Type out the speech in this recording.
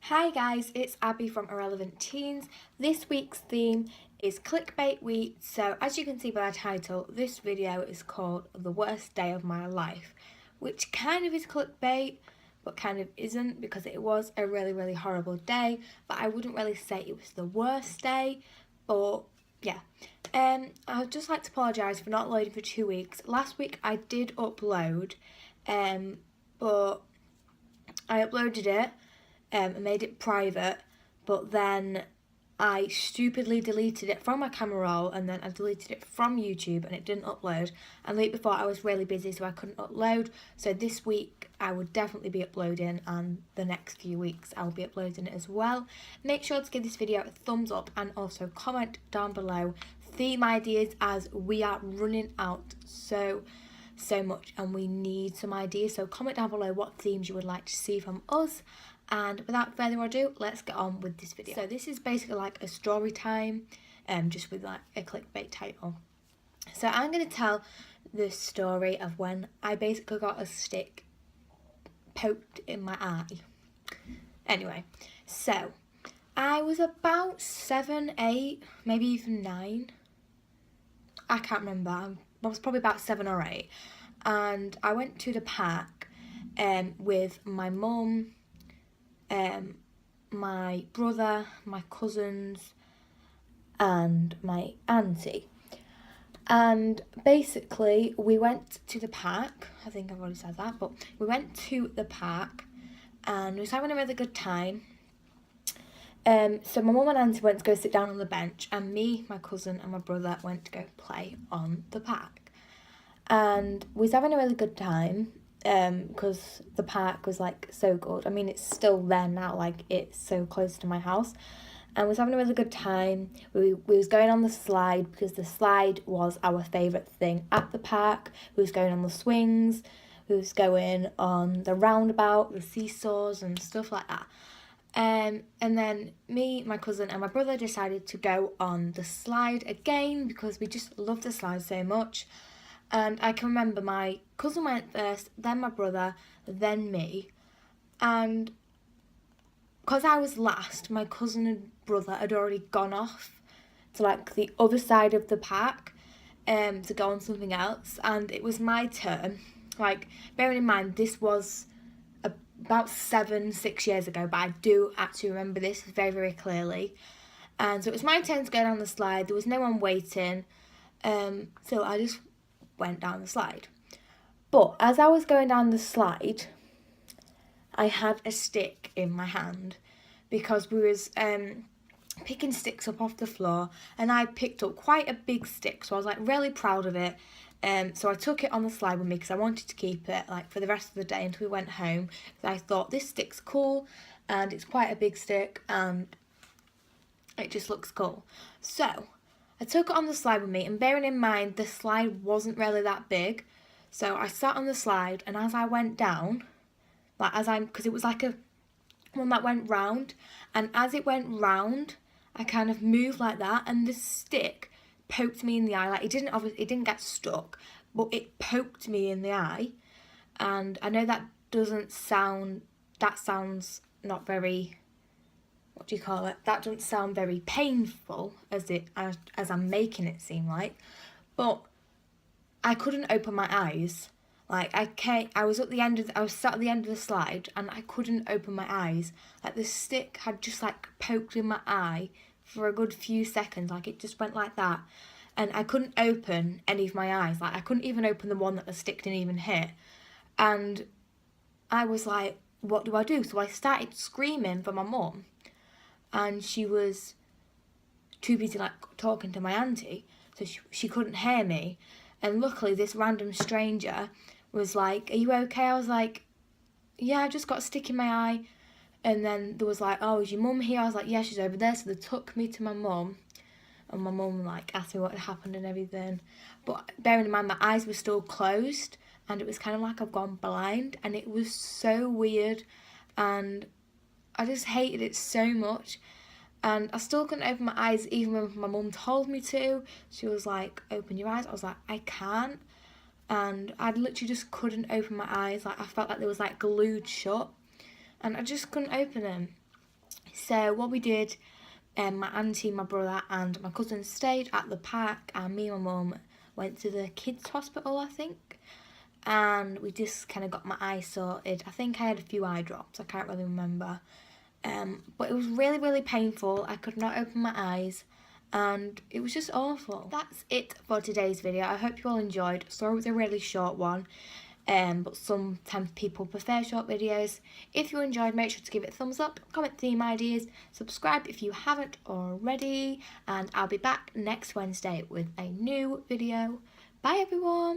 Hi guys, it's Abby from Irrelevant Teens. This week's theme is clickbait week, so as you can see by the title, this video is called The Worst Day of My Life, which kind of is clickbait, but kind of isn't because it was a really horrible day, but I wouldn't really say it was the worst day, but yeah. I'd just like to apologise for not loading for 2 weeks. Last week I did upload, but I uploaded it and made it private, but then I stupidly deleted it from my camera roll and then I deleted it from YouTube and it didn't upload. And the week before I was really busy, so I couldn't upload. So this week I would definitely be uploading, and the next few weeks I'll be uploading it as well. Make sure to give this video a thumbs up and also comment down below theme ideas, as we are running out so much and we need some ideas. So comment down below what themes you would like to see from us. And without further ado, let's get on with this video. So this is basically like a story time, just with like a clickbait title. So I'm going to tell the story of when I basically got a stick poked in my eye. Anyway, so I was about 7, 8, maybe even 9. I can't remember. I was probably about 7 or 8. And I went to the park with my mum, my brother, my cousins, and my auntie. And basically, we went to the park. I think I've already said that, but we went to the park and we was having a really good time. So my mum and auntie went to go sit down on the bench, and me, my cousin, and my brother went to go play on the park. And we was having a really good time, because the park was like so good. I mean, it's still there now, like it's so close to my house, and we was having a really good time. We was going on the slide because the slide was our favourite thing at the park. We was going on the swings, we was going on the roundabout, the seesaws and stuff like that. And then me, my cousin and my brother decided to go on the slide again because we just love the slide so much. And I can remember my cousin went first, then my brother, then me. And because I was last, my cousin and brother had already gone off to like the other side of the park to go on something else. And it was my turn. Like, bearing in mind, this was about 6 years ago, but I do actually remember this very clearly. And so it was my turn to go down the slide. There was no one waiting. So I just went down the slide. But as I was going down the slide, I had a stick in my hand because we was picking sticks up off the floor, and I picked up quite a big stick, so I was like really proud of it. So I took it on the slide with me because I wanted to keep it like for the rest of the day until we went home. So I thought this stick's cool and it's quite a big stick and it just looks cool. So I took it on the slide with me, and bearing in mind the slide wasn't really that big, so I sat on the slide, and as I went down, because it was like a one that went round, and as it went round, I kind of moved like that, and the stick poked me in the eye. Like it didn't get stuck, but it poked me in the eye. And I know that sounds not very, what do you call it? That doesn't sound very painful as I'm making it seem like, but I couldn't open my eyes. Like I was sat at the end of the slide and I couldn't open my eyes. Like the stick had just like poked in my eye for a good few seconds. Like it just went like that, and I couldn't open any of my eyes. Like I couldn't even open the one that the stick didn't even hit. And I was like, what do I do? So I started screaming for my mum, and she was too busy like talking to my auntie, so she couldn't hear me. And luckily this random stranger was like, are you okay? I was like, yeah, I just got a stick in my eye. And then there was like, oh, is your mum here? I was like, yeah, she's over there. So they took me to my mum, and my mum like asked me what had happened and everything. But bearing in mind my eyes were still closed, and it was kind of like I've gone blind, and it was so weird, and I just hated it so much. And I still couldn't open my eyes even when my mum told me to. She was like, open your eyes. I was like, I can't. And I literally just couldn't open my eyes. Like I felt like they was like glued shut, and I just couldn't open them. So what we did, my auntie, my brother and my cousin stayed at the park, and me and my mum went to the kids hospital, I think, and we just kind of got my eyes sorted. I think I had a few eye drops, I can't really remember, but it was really, really painful. I could not open my eyes and it was just awful. That's it for today's video. I hope you all enjoyed. Sorry it was a really short one, but sometimes people prefer short videos. If you enjoyed, make sure to give it a thumbs up, comment theme ideas, subscribe if you haven't already, and I'll be back next Wednesday with a new video. Bye everyone!